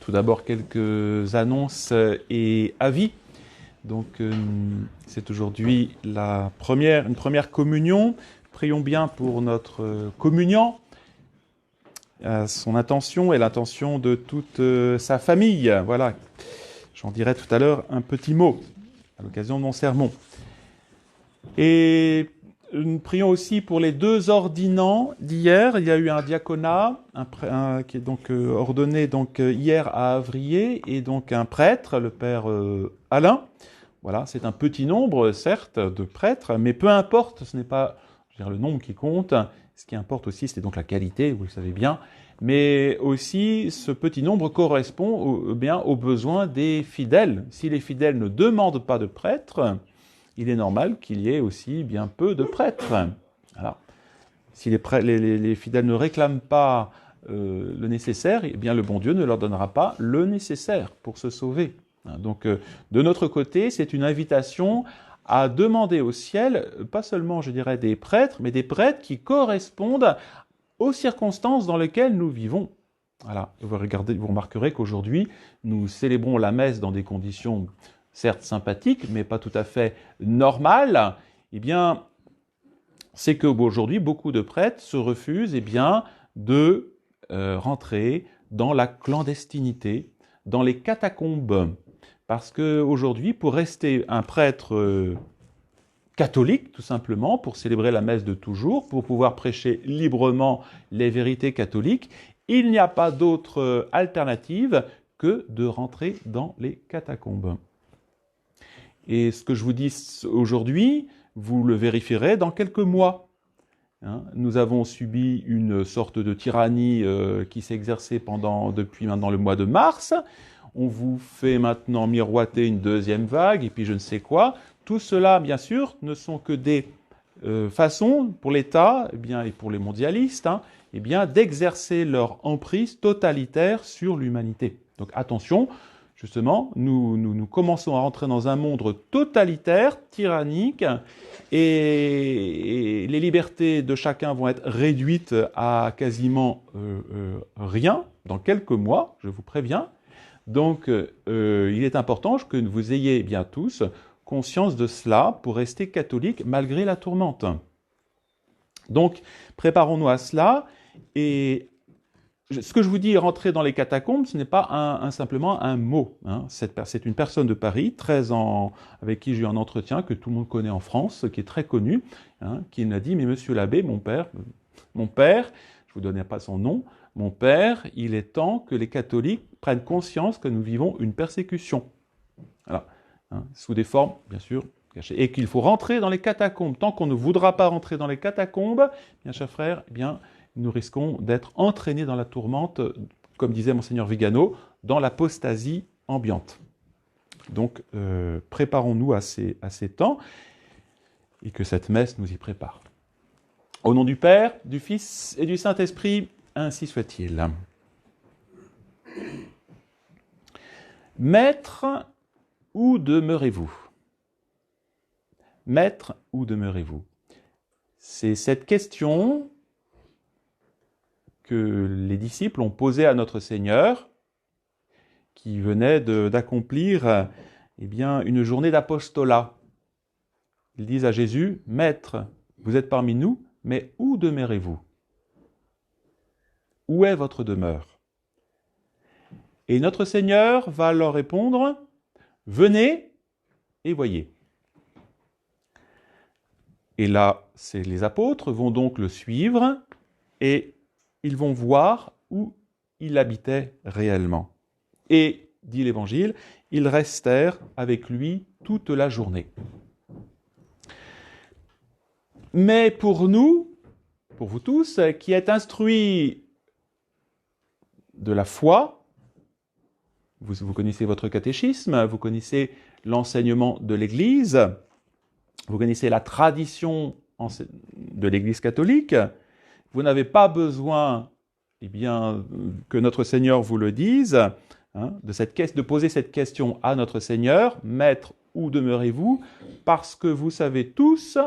tout d'abord quelques annonces et avis. Donc, c'est aujourd'hui une première communion. Prions bien pour notre communiant, son intention et l'intention de toute sa famille. Voilà, j'en dirai tout à l'heure un petit mot à l'occasion de mon sermon. Et nous prions aussi pour les 2 ordinants d'hier. Il y a eu un diaconat qui est donc ordonné hier à Avrier, et donc un prêtre, le père Alain. Voilà, c'est un petit nombre, certes, de prêtres, mais peu importe, ce n'est pas le nombre qui compte. Ce qui importe aussi, c'est donc la qualité, vous le savez bien, mais aussi ce petit nombre correspond bien aux besoins des fidèles. Si les fidèles ne demandent pas de prêtres, il est normal qu'il y ait aussi bien peu de prêtres. Alors, si les fidèles ne réclament pas le nécessaire, eh bien le bon Dieu ne leur donnera pas le nécessaire pour se sauver. Donc, de notre côté, c'est une invitation à demander au ciel, pas seulement, je dirais, des prêtres, mais des prêtres qui correspondent aux circonstances dans lesquelles nous vivons. Voilà. Vous remarquerez qu'aujourd'hui, nous célébrons la messe dans des conditions certes sympathiques, mais pas tout à fait normales. Eh bien, c'est qu'aujourd'hui, beaucoup de prêtres se refusent de rentrer dans la clandestinité, dans les catacombes. Parce qu'aujourd'hui, pour rester un prêtre catholique, tout simplement, pour célébrer la messe de toujours, pour pouvoir prêcher librement les vérités catholiques, il n'y a pas d'autre alternative que de rentrer dans les catacombes. Et ce que je vous dis aujourd'hui, vous le vérifierez dans quelques mois. Nous avons subi une sorte de tyrannie qui s'est exercée depuis maintenant le mois de mars. On vous fait maintenant miroiter une deuxième vague, et puis je ne sais quoi. Tout cela, bien sûr, ne sont que des façons pour l'État et pour les mondialistes d'exercer leur emprise totalitaire sur l'humanité. Donc attention, justement, nous commençons à rentrer dans un monde totalitaire, tyrannique, et les libertés de chacun vont être réduites à quasiment rien dans quelques mois, je vous préviens. Donc, il est important que vous ayez bien tous conscience de cela pour rester catholique malgré la tourmente. Donc, préparons-nous à cela. Et ce que je vous dis, rentrer dans les catacombes, ce n'est pas simplement un mot. C'est une personne de Paris, avec qui j'ai eu un entretien, que tout le monde connaît en France, qui est très connu, qui m'a dit « Mais monsieur l'abbé, mon père, je ne vous donnais pas son nom, mon père, il est temps que les catholiques prennent conscience que nous vivons une persécution. » Voilà. Sous des formes, bien sûr, cachées. Et qu'il faut rentrer dans les catacombes. Tant qu'on ne voudra pas rentrer dans les catacombes, bien chers frères, nous risquons d'être entraînés dans la tourmente, comme disait Monseigneur Vigano, dans l'apostasie ambiante. Donc, préparons-nous à ces temps, et que cette messe nous y prépare. Au nom du Père, du Fils et du Saint-Esprit, ainsi soit-il. Maître, où demeurez-vous ? Maître, où demeurez-vous ? C'est cette question que les disciples ont posée à notre Seigneur, qui venait d'accomplir une journée d'apostolat. Ils disent à Jésus, « Maître, vous êtes parmi nous, mais où demeurez-vous ? Où est votre demeure ? » Et notre Seigneur va leur répondre, « Venez et voyez. » Et là, les apôtres vont donc le suivre et ils vont voir où il habitait réellement. Et, dit l'Évangile, ils restèrent avec lui toute la journée. Mais pour nous, pour vous tous, qui êtes instruits de la foi, vous connaissez votre catéchisme, vous connaissez l'enseignement de l'Église, vous connaissez la tradition de l'Église catholique, vous n'avez pas besoin que notre Seigneur vous le dise, de poser cette question à notre Seigneur, « Maître, où demeurez-vous ?» parce que vous savez tous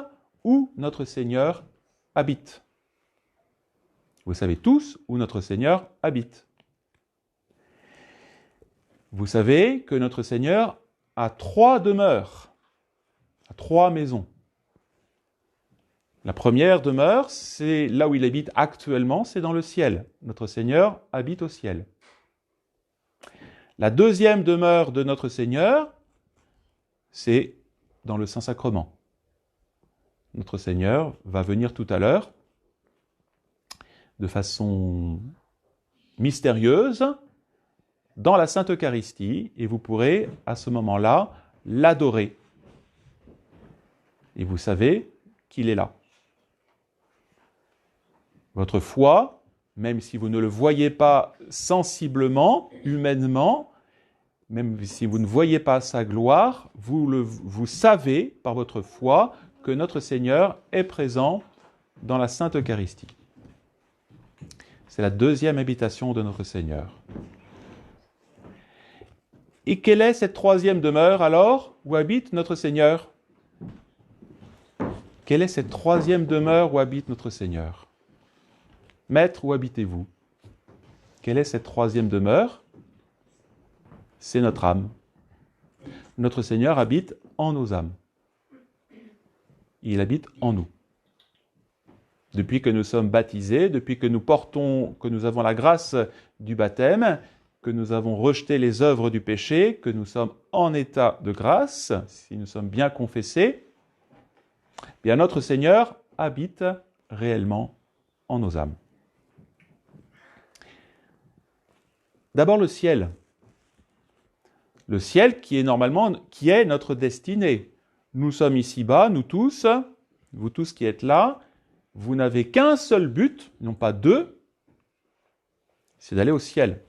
où notre Seigneur habite. Vous savez tous où notre Seigneur habite. Vous savez que notre Seigneur a 3 demeures, a 3 maisons. La première demeure, c'est là où il habite actuellement, c'est dans le ciel. Notre Seigneur habite au ciel. La deuxième demeure de notre Seigneur, c'est dans le Saint-Sacrement. Notre Seigneur va venir tout à l'heure de façon mystérieuse dans la Sainte Eucharistie et vous pourrez à ce moment-là l'adorer. Et vous savez qu'il est là. Votre foi, même si vous ne le voyez pas sensiblement, humainement, même si vous ne voyez pas sa gloire, vous savez par votre foi que notre Seigneur est présent dans la Sainte Eucharistie. C'est la deuxième habitation de notre Seigneur. Et quelle est cette troisième demeure alors où habite notre Seigneur? Quelle est cette troisième demeure où habite notre Seigneur? Maître, où habitez-vous? Quelle est cette troisième demeure? C'est notre âme. Notre Seigneur habite en nos âmes. Il habite en nous. Depuis que nous sommes baptisés, depuis que nous avons la grâce du baptême, que nous avons rejeté les œuvres du péché, que nous sommes en état de grâce, si nous sommes bien confessés, bien notre Seigneur habite réellement en nos âmes. D'abord le ciel. Le ciel qui est notre destinée. Nous sommes ici-bas, nous tous, vous tous qui êtes là, vous n'avez qu'un seul but, non pas deux, c'est d'aller au ciel,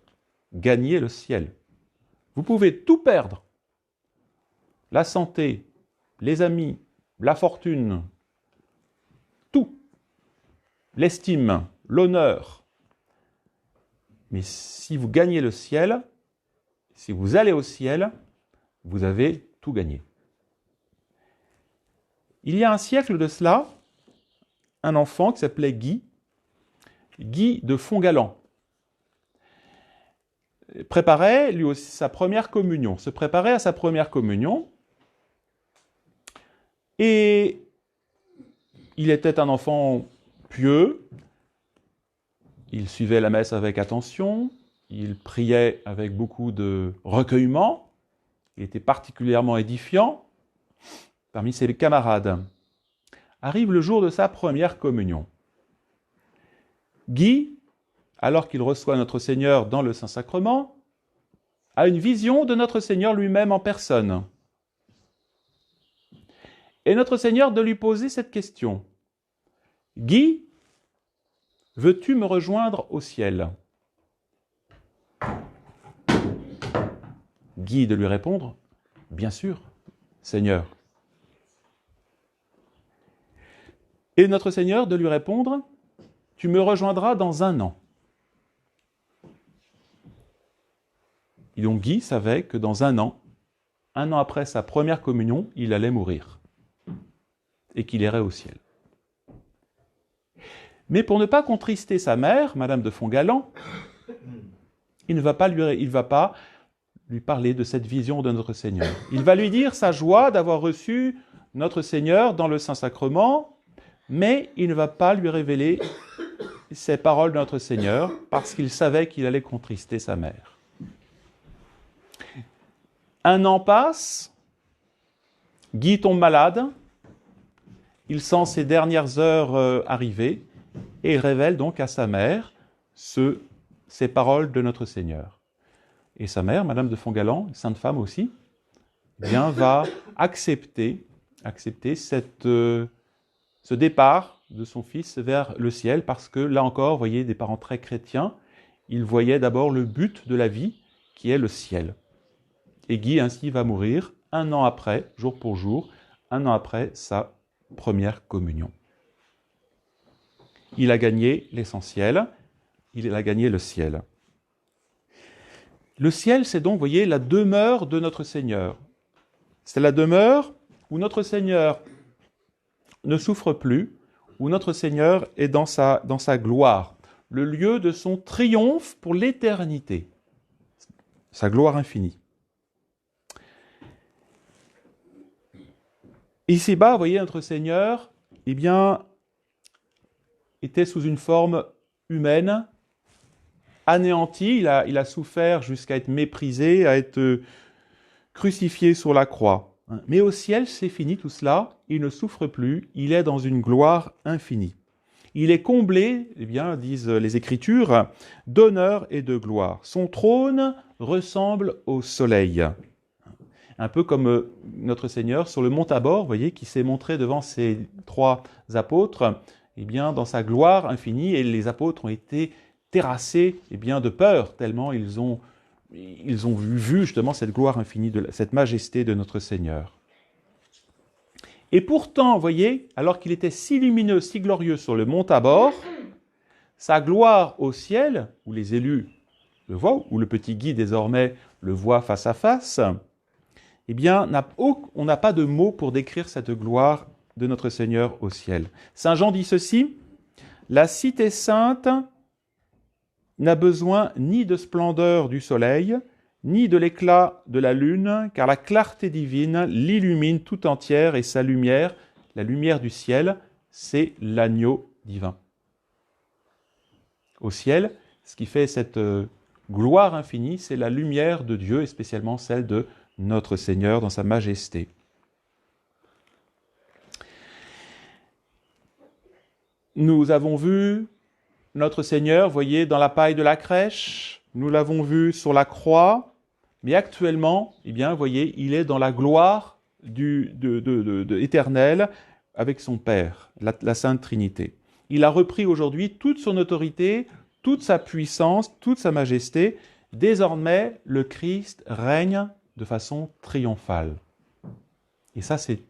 gagner le ciel. Vous pouvez tout perdre, la santé, les amis, la fortune, tout, l'estime, l'honneur. Mais si vous gagnez le ciel, si vous allez au ciel, vous avez tout gagné. Il y a un siècle de cela, un enfant qui s'appelait Guy de Fontgalan, préparait lui aussi sa première communion, se préparait à sa première communion, et il était un enfant pieux, il suivait la messe avec attention, il priait avec beaucoup de recueillement, il était particulièrement édifiant parmi ses camarades. Arrive le jour de sa première communion. Guy, alors qu'il reçoit notre Seigneur dans le Saint-Sacrement, a une vision de notre Seigneur lui-même en personne. Et notre Seigneur de lui poser cette question. « Guy, veux-tu me rejoindre au ciel ?» Guy de lui répondre « Bien sûr, Seigneur. » Et notre Seigneur de lui répondre « Tu me rejoindras dans 1 an. » Et donc Guy savait que dans 1 an après sa première communion, il allait mourir et qu'il irait au ciel. Mais pour ne pas contrister sa mère, Madame de Fontgalan, il ne va pas lui parler de cette vision de notre Seigneur. Il va lui dire sa joie d'avoir reçu notre Seigneur dans le Saint-Sacrement, mais il ne va pas lui révéler ces paroles de notre Seigneur parce qu'il savait qu'il allait contrister sa mère. 1 an passe, Guy tombe malade, il sent ses dernières heures arriver et il révèle donc à sa mère ces paroles de notre Seigneur. Et sa mère, Madame de Fontgalan, sainte femme aussi, bien, va accepter ce départ de son fils vers le ciel, parce que là encore, vous voyez, des parents très chrétiens, ils voyaient d'abord le but de la vie, qui est le ciel. Et Guy ainsi va mourir 1 an après, jour pour jour, 1 an après sa première communion. Il a gagné l'essentiel, il a gagné le ciel. Le ciel, c'est donc, vous voyez, la demeure de notre Seigneur. C'est la demeure où notre Seigneur ne souffre plus, où notre Seigneur est dans sa gloire, le lieu de son triomphe pour l'éternité, sa gloire infinie. Ici-bas, vous voyez, notre Seigneur, eh bien, était sous une forme humaine, anéanti, il a souffert jusqu'à être méprisé, à être crucifié sur la croix. Mais au ciel, c'est fini tout cela, il ne souffre plus, il est dans une gloire infinie. Il est comblé, eh bien, disent les Écritures, d'honneur et de gloire. Son trône ressemble au soleil. Un peu comme notre Seigneur sur le mont Tabor, vous voyez, qui s'est montré devant ses 3 apôtres, eh bien, dans sa gloire infinie, et les apôtres ont été terrassés, eh bien, de peur, tellement ils ont vu justement cette gloire infinie, cette majesté de notre Seigneur. Et pourtant, vous voyez, alors qu'il était si lumineux, si glorieux sur le mont Tabor, sa gloire au ciel, où les élus le voient, où le petit Guy désormais le voit face à face, eh bien, on n'a pas de mots pour décrire cette gloire de notre Seigneur au ciel. Saint Jean dit ceci, « La cité sainte n'a besoin ni de splendeur du soleil, ni de l'éclat de la lune, car la clarté divine l'illumine tout entière et sa lumière, la lumière du ciel, c'est l'agneau divin. » Au ciel, ce qui fait cette gloire infinie, c'est la lumière de Dieu, et spécialement celle de notre Seigneur dans sa majesté. Nous avons vu notre Seigneur, voyez, dans la paille de la crèche, nous l'avons vu sur la croix, mais actuellement, eh bien, voyez, il est dans la gloire éternelle avec son Père, la Sainte Trinité. Il a repris aujourd'hui toute son autorité, toute sa puissance, toute sa majesté. Désormais, le Christ règne de façon triomphale. Et ça, c'est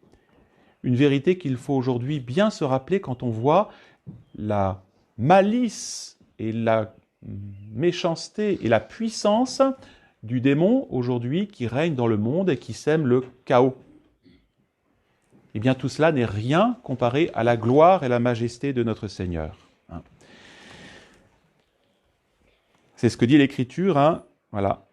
une vérité qu'il faut aujourd'hui bien se rappeler quand on voit la malice et la méchanceté et la puissance du démon aujourd'hui qui règne dans le monde et qui sème le chaos. Eh bien, tout cela n'est rien comparé à la gloire et la majesté de notre Seigneur. C'est ce que dit l'Écriture, voilà.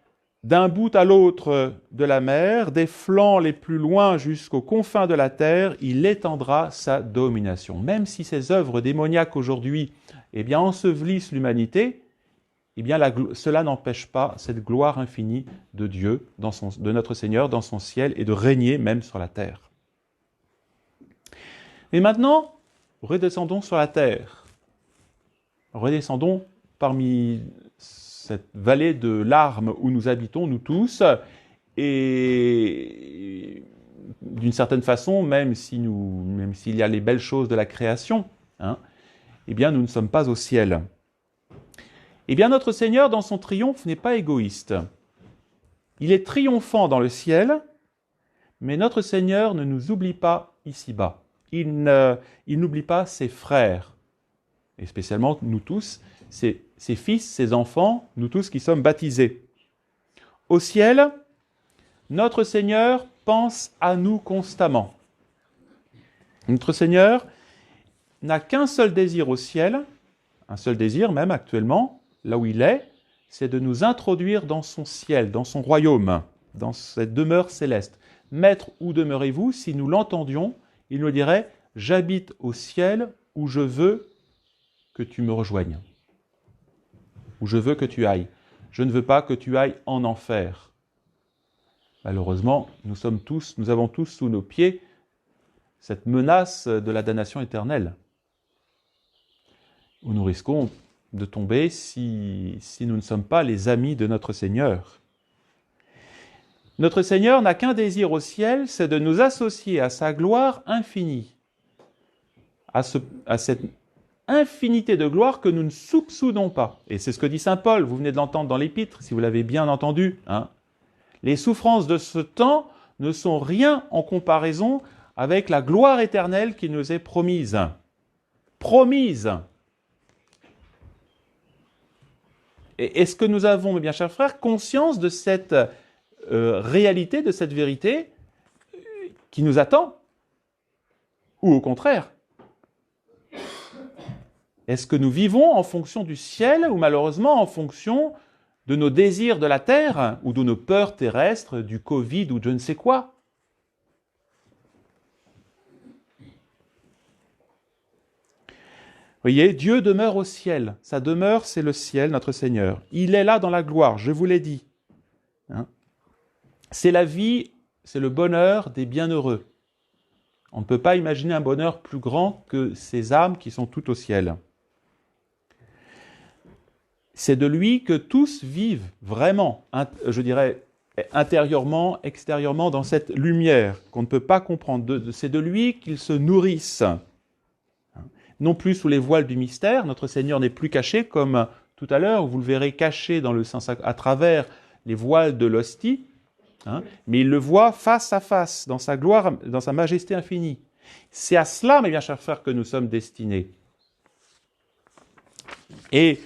D'un bout à l'autre de la mer, des flancs les plus loin jusqu'aux confins de la terre, il étendra sa domination. Même si ces œuvres démoniaques aujourd'hui, eh bien, ensevelissent l'humanité, eh bien, cela n'empêche pas cette gloire infinie de Dieu, de notre Seigneur, dans son ciel, et de régner même sur la terre. Mais maintenant, redescendons sur la terre. Redescendons parmi cette vallée de larmes où nous habitons, nous tous, et d'une certaine façon, même s'il y a les belles choses de la création, eh bien, nous ne sommes pas au ciel. Eh bien, notre Seigneur, dans son triomphe, n'est pas égoïste. Il est triomphant dans le ciel, mais notre Seigneur ne nous oublie pas ici-bas. Il n'oublie pas ses frères, et spécialement nous tous, ses fils, ses enfants, nous tous qui sommes baptisés. Au ciel, notre Seigneur pense à nous constamment. Notre Seigneur n'a qu'un seul désir au ciel, un seul désir même actuellement, là où il est, c'est de nous introduire dans son ciel, dans son royaume, dans cette demeure céleste. Maître, où demeurez-vous? Si nous l'entendions, il nous dirait « J'habite au ciel où je veux que tu me rejoignes. » Où je veux que tu ailles. Je ne veux pas que tu ailles en enfer. Malheureusement, nous avons tous sous nos pieds cette menace de la damnation éternelle, où nous risquons de tomber si nous ne sommes pas les amis de notre Seigneur. Notre Seigneur n'a qu'un désir au ciel, c'est de nous associer à sa gloire infinie, à cette infinité de gloire que nous ne soupçonnons pas. Et c'est ce que dit saint Paul, vous venez de l'entendre dans l'Épître, si vous l'avez bien entendu. Les souffrances de ce temps ne sont rien en comparaison avec la gloire éternelle qui nous est promise. Promise. Et est-ce que nous avons, mes bien chers frères, conscience de cette réalité, de cette vérité qui nous attend? Ou au contraire, est-ce que nous vivons en fonction du ciel ou malheureusement en fonction de nos désirs de la terre ou de nos peurs terrestres, du Covid ou de je ne sais quoi? Voyez, Dieu demeure au ciel. Sa demeure, c'est le ciel, notre Seigneur. Il est là dans la gloire, je vous l'ai dit. Hein? C'est la vie, c'est le bonheur des bienheureux. On ne peut pas imaginer un bonheur plus grand que ces âmes qui sont toutes au ciel. C'est de lui que tous vivent vraiment, je dirais, intérieurement, extérieurement, dans cette lumière qu'on ne peut pas comprendre. C'est de lui qu'ils se nourrissent. Non plus sous les voiles du mystère, notre Seigneur n'est plus caché comme tout à l'heure, vous le verrez caché dans le à travers les voiles de l'hostie, mais il le voit face à face, dans sa gloire, dans sa majesté infinie. C'est à cela, mes bien chers frères, que nous sommes destinés. Et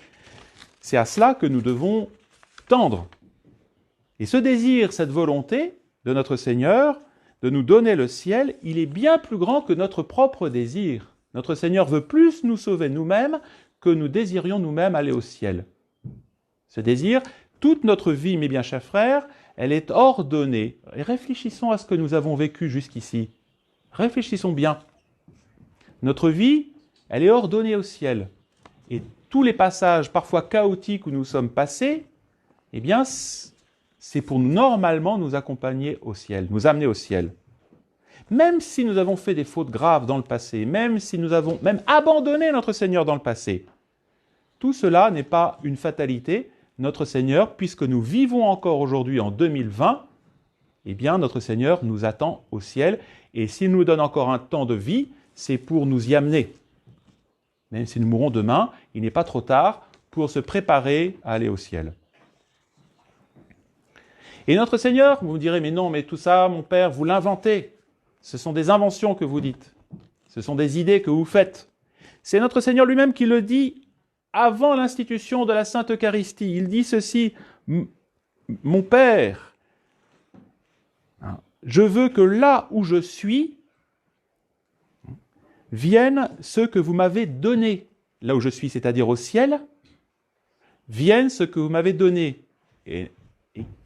c'est à cela que nous devons tendre. Et ce désir, cette volonté de notre Seigneur, de nous donner le ciel, il est bien plus grand que notre propre désir. Notre Seigneur veut plus nous sauver nous-mêmes que nous désirions nous-mêmes aller au ciel. Ce désir, toute notre vie, mes bien chers frères, elle est ordonnée. Et réfléchissons à ce que nous avons vécu jusqu'ici. Réfléchissons bien. Notre vie, elle est ordonnée au ciel. Et tous les passages, parfois chaotiques, où nous sommes passés, eh bien, c'est pour normalement nous accompagner au ciel, nous amener au ciel. Même si nous avons fait des fautes graves dans le passé, même si nous avons même abandonné notre Seigneur dans le passé, tout cela n'est pas une fatalité. Notre Seigneur, puisque nous vivons encore aujourd'hui en 2020, eh bien, notre Seigneur nous attend au ciel. Et s'il nous donne encore un temps de vie, c'est pour nous y amener. Même si nous mourrons demain, il n'est pas trop tard pour se préparer à aller au ciel. Et notre Seigneur, vous me direz, mais non, mais tout ça, mon Père, vous l'inventez. Ce sont des inventions que vous dites. Ce sont des idées que vous faites. C'est notre Seigneur lui-même qui le dit avant l'institution de la Sainte Eucharistie. Il dit ceci, « Mon Père, je veux que là où je suis, viennent ceux que vous m'avez donnés. » Là où je suis, c'est-à-dire au ciel, viennent ceux que vous m'avez donnés. Et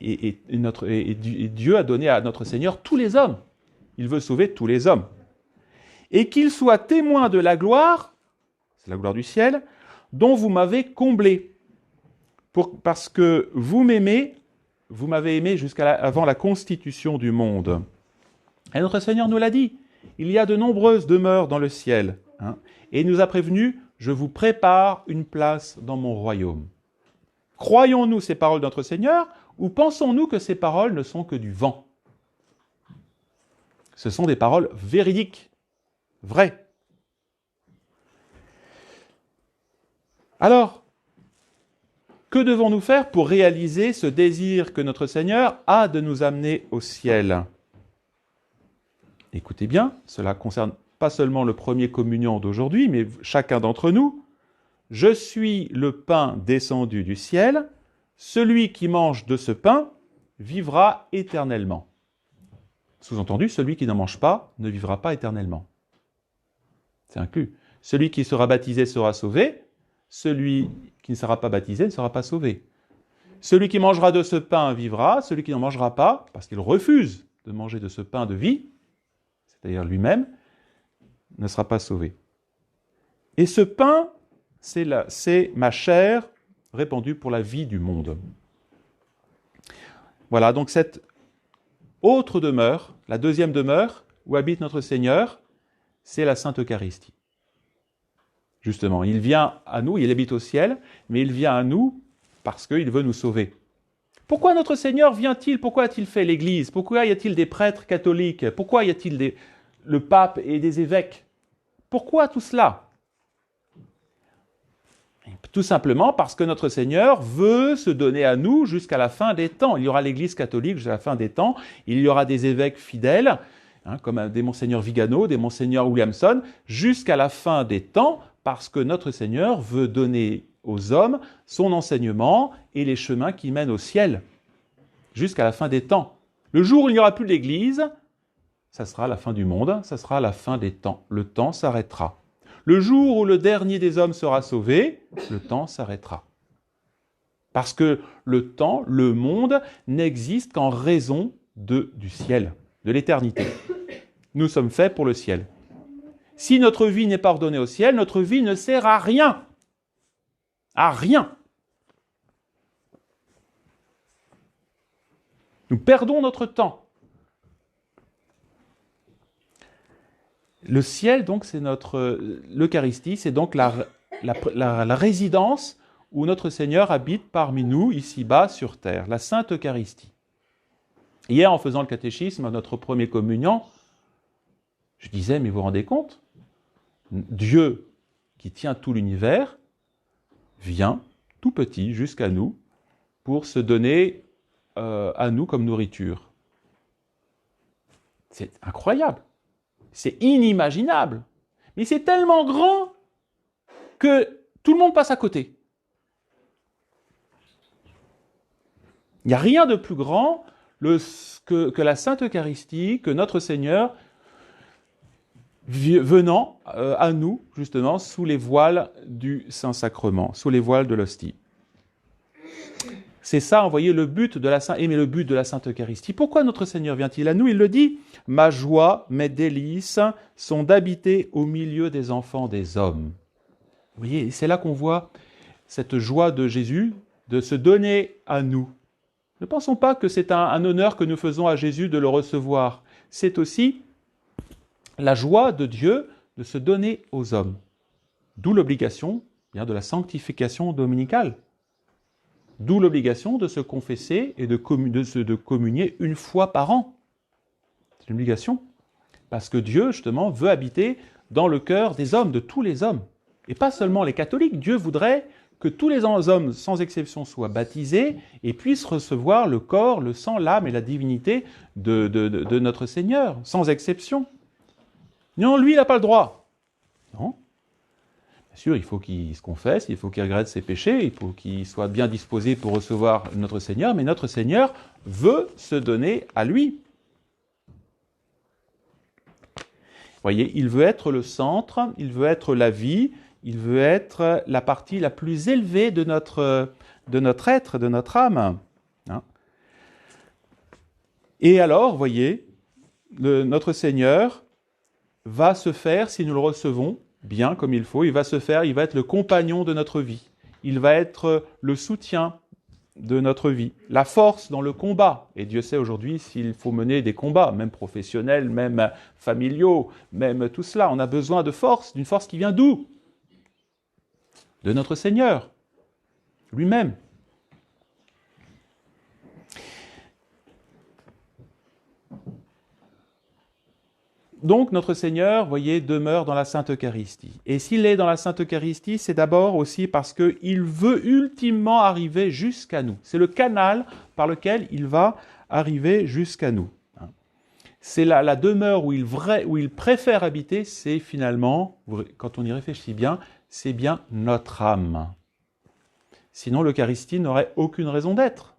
Dieu a donné à notre Seigneur tous les hommes. Il veut sauver tous les hommes. Et qu'ils soient témoins de la gloire, c'est la gloire du ciel, dont vous m'avez comblé. Parce que vous m'aimez, vous m'avez aimé avant la constitution du monde. Et notre Seigneur nous l'a dit, il y a de nombreuses demeures dans le ciel. Et il nous a prévenu, je vous prépare une place dans mon royaume. Croyons-nous ces paroles de notre Seigneur, ou pensons-nous que ces paroles ne sont que du vent? Ce sont des paroles véridiques, vraies. Alors, que devons-nous faire pour réaliser ce désir que notre Seigneur a de nous amener au ciel? Écoutez bien, cela concerne pas seulement le premier communion d'aujourd'hui, mais chacun d'entre nous. Je suis le pain descendu du ciel, celui qui mange de ce pain vivra éternellement. Sous-entendu, celui qui n'en mange pas ne vivra pas éternellement. C'est inclus. Celui qui sera baptisé sera sauvé, celui qui ne sera pas baptisé ne sera pas sauvé. Celui qui mangera de ce pain vivra, celui qui n'en mangera pas, parce qu'il refuse de manger de ce pain de vie, c'est-à-dire lui-même, ne sera pas sauvé. Et ce pain, c'est ma chair répandue pour la vie du monde. Voilà, donc cette autre demeure, la deuxième demeure, où habite notre Seigneur, c'est la Sainte Eucharistie. Justement, il vient à nous, il habite au ciel, mais il vient à nous parce qu'il veut nous sauver. Pourquoi notre Seigneur vient-il? Pourquoi a-t-il fait l'Église? Pourquoi y a-t-il des prêtres catholiques? Pourquoi y a-t-il le pape et des évêques? Pourquoi tout cela? Tout simplement parce que notre Seigneur veut se donner à nous jusqu'à la fin des temps. Il y aura l'Église catholique jusqu'à la fin des temps, il y aura des évêques fidèles, comme des monseigneurs Vigano, des monseigneurs Williamson, jusqu'à la fin des temps, parce que notre Seigneur veut donner aux hommes son enseignement et les chemins qui mènent au ciel, jusqu'à la fin des temps. Le jour où il n'y aura plus d'Église, ça sera la fin du monde, ça sera la fin des temps. Le temps s'arrêtera. Le jour où le dernier des hommes sera sauvé, le temps s'arrêtera. Parce que le temps, le monde, n'existe qu'en raison du ciel, de l'éternité. Nous sommes faits pour le ciel. Si notre vie n'est pas ordonnée au ciel, notre vie ne sert à rien. À rien. Nous perdons notre temps. Le ciel, donc, c'est l'Eucharistie, c'est donc la résidence où notre Seigneur habite parmi nous, ici-bas, sur terre, la Sainte Eucharistie. Hier, en faisant le catéchisme, à notre premier communion, je disais, mais vous vous rendez compte ? Dieu, qui tient tout l'univers, vient, tout petit, jusqu'à nous, pour se donner à nous comme nourriture. C'est incroyable. C'est inimaginable. Mais c'est tellement grand que tout le monde passe à côté. Il n'y a rien de plus grand que la Sainte Eucharistie, que notre Seigneur venant à nous, justement, sous les voiles du Saint-Sacrement, sous les voiles de l'hostie. C'est ça, vous voyez, le but de la Sainte Eucharistie. Pourquoi notre Seigneur vient-il à nous ? Il le dit, « Ma joie, mes délices sont d'habiter au milieu des enfants des hommes. » Vous voyez, c'est là qu'on voit cette joie de Jésus de se donner à nous. Ne pensons pas que c'est un honneur que nous faisons à Jésus de le recevoir. C'est aussi la joie de Dieu de se donner aux hommes. D'où l'obligation de la sanctification dominicale. D'où l'obligation de se confesser et de communier une fois par an. C'est une obligation. Parce que Dieu, justement, veut habiter dans le cœur des hommes, de tous les hommes. Et pas seulement les catholiques. Dieu voudrait que tous les hommes, sans exception, soient baptisés et puissent recevoir le corps, le sang, l'âme et la divinité de notre Seigneur, sans exception. Non, lui, il n'a pas le droit. Non. Bien sûr, il faut qu'il se confesse, il faut qu'il regrette ses péchés, il faut qu'il soit bien disposé pour recevoir notre Seigneur, mais notre Seigneur veut se donner à lui. Vous voyez, il veut être le centre, il veut être la vie, il veut être la partie la plus élevée de notre être, de notre âme. Hein. Et alors, vous voyez, notre Seigneur va se faire, si nous le recevons bien comme il faut, il va être le compagnon de notre vie. Il va être le soutien de notre vie, la force dans le combat. Et Dieu sait aujourd'hui s'il faut mener des combats, même professionnels, même familiaux, même tout cela. On a besoin de force, d'une force qui vient d'où ? De notre Seigneur, lui-même. Donc notre Seigneur, voyez, demeure dans la Sainte Eucharistie. Et s'il est dans la Sainte Eucharistie, c'est d'abord aussi parce qu'il veut ultimement arriver jusqu'à nous. C'est le canal par lequel il va arriver jusqu'à nous. C'est la demeure où il préfère habiter, c'est finalement, quand on y réfléchit bien, c'est bien notre âme. Sinon l'Eucharistie n'aurait aucune raison d'être.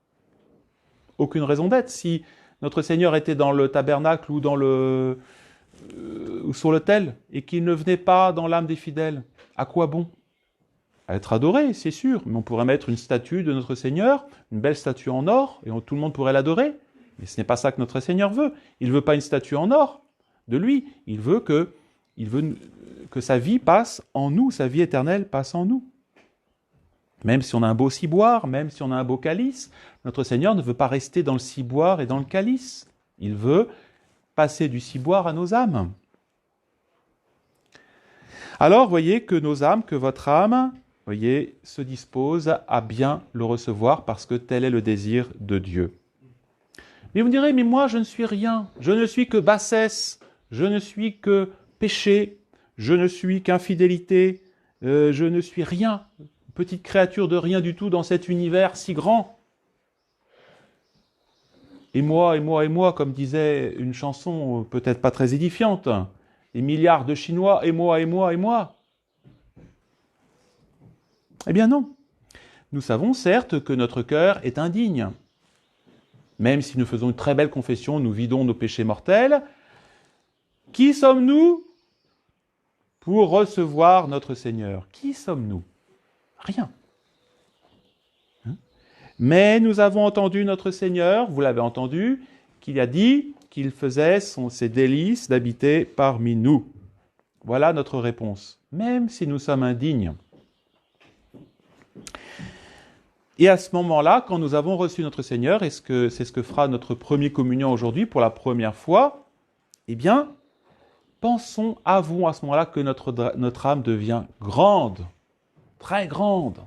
Aucune raison d'être. Si notre Seigneur était dans le tabernacle ou ou sur l'autel, et qu'il ne venait pas dans l'âme des fidèles, à quoi bon ? À être adoré, c'est sûr, mais on pourrait mettre une statue de notre Seigneur, une belle statue en or, et tout le monde pourrait l'adorer. Mais ce n'est pas ça que notre Seigneur veut. Il ne veut pas une statue en or de lui, il veut que sa vie passe en nous, sa vie éternelle passe en nous. Même si on a un beau ciboire, même si on a un beau calice, notre Seigneur ne veut pas rester dans le ciboire et dans le calice. Il veut passer du ciboire à nos âmes. Alors, voyez que nos âmes, que votre âme, voyez, se dispose à bien le recevoir parce que tel est le désir de Dieu. Mais vous me direz, mais moi je ne suis rien, je ne suis que bassesse, je ne suis que péché, je ne suis qu'infidélité, je ne suis rien, petite créature de rien du tout dans cet univers si grand. Et moi, comme disait une chanson peut-être pas très édifiante, des milliards de Chinois, et moi. Eh bien non. Nous savons certes que notre cœur est indigne. Même si nous faisons une très belle confession, nous vidons nos péchés mortels. Qui sommes-nous pour recevoir notre Seigneur ? Qui sommes-nous ? Rien. Mais nous avons entendu notre Seigneur, vous l'avez entendu, qu'il a dit qu'il faisait ses délices d'habiter parmi nous. Voilà notre réponse, même si nous sommes indignes. Et à ce moment-là, quand nous avons reçu notre Seigneur, et c'est ce que fera notre premier communion aujourd'hui pour la première fois, eh bien, avouons à ce moment-là que notre âme devient grande, très grande.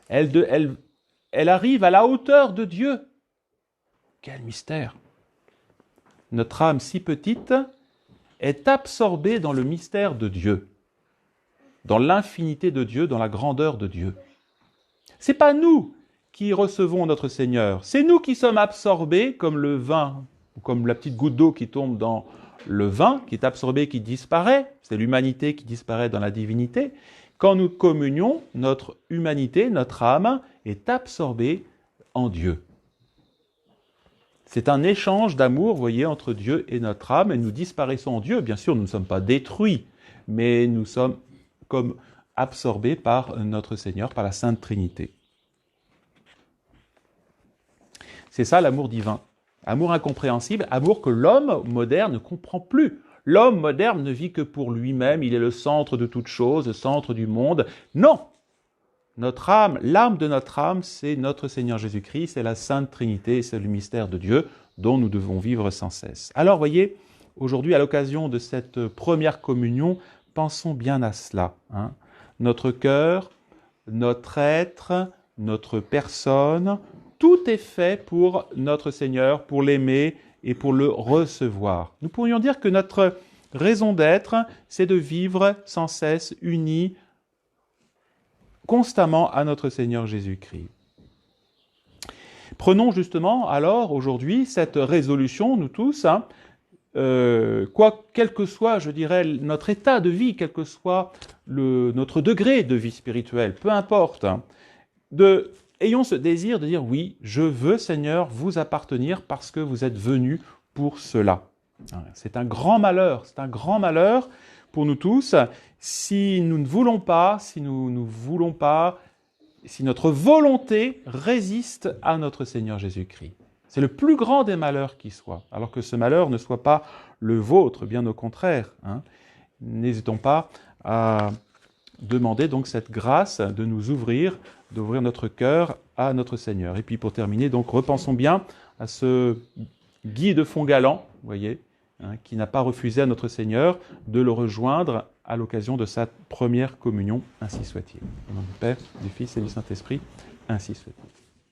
Elle arrive à la hauteur de Dieu. Quel mystère! Notre âme si petite est absorbée dans le mystère de Dieu, dans l'infinité de Dieu, dans la grandeur de Dieu. Ce n'est pas nous qui recevons notre Seigneur, c'est nous qui sommes absorbés comme le vin, ou comme la petite goutte d'eau qui tombe dans le vin, qui est absorbé, qui disparaît, c'est l'humanité qui disparaît dans la divinité. Quand nous communions, notre humanité, notre âme, est absorbée en Dieu. C'est un échange d'amour, vous voyez, entre Dieu et notre âme, et nous disparaissons en Dieu. Bien sûr, nous ne sommes pas détruits, mais nous sommes comme absorbés par notre Seigneur, par la Sainte Trinité. C'est ça l'amour divin. Amour incompréhensible, amour que l'homme moderne ne comprend plus. L'homme moderne ne vit que pour lui-même, il est le centre de toute chose, le centre du monde. Non! Notre âme, l'âme de notre âme, c'est notre Seigneur Jésus-Christ, c'est la Sainte Trinité, c'est le mystère de Dieu dont nous devons vivre sans cesse. Alors, voyez, aujourd'hui, à l'occasion de cette première communion, pensons bien à cela. Notre cœur, notre être, notre personne, tout est fait pour notre Seigneur, pour l'aimer et pour le recevoir. Nous pourrions dire que notre raison d'être, c'est de vivre sans cesse unis constamment à notre Seigneur Jésus-Christ. Prenons justement alors aujourd'hui cette résolution, nous tous, quel que soit, je dirais, notre état de vie, quel que soit notre degré de vie spirituelle, peu importe, ayons ce désir de dire oui, je veux Seigneur vous appartenir parce que vous êtes venu pour cela. C'est un grand malheur pour nous tous si nous ne voulons pas, si notre volonté résiste à notre Seigneur Jésus-Christ. C'est le plus grand des malheurs qui soit, alors que ce malheur ne soit pas le vôtre, bien au contraire. N'hésitons pas à demander donc cette grâce de nous ouvrir, d'ouvrir notre cœur à notre Seigneur. Et puis pour terminer, donc repensons bien à ce Guy de Fontgalant, vous voyez, qui n'a pas refusé à notre Seigneur de le rejoindre à l'occasion de sa première communion, ainsi soit-il. Au nom du Père, du Fils et du Saint-Esprit, ainsi soit-il.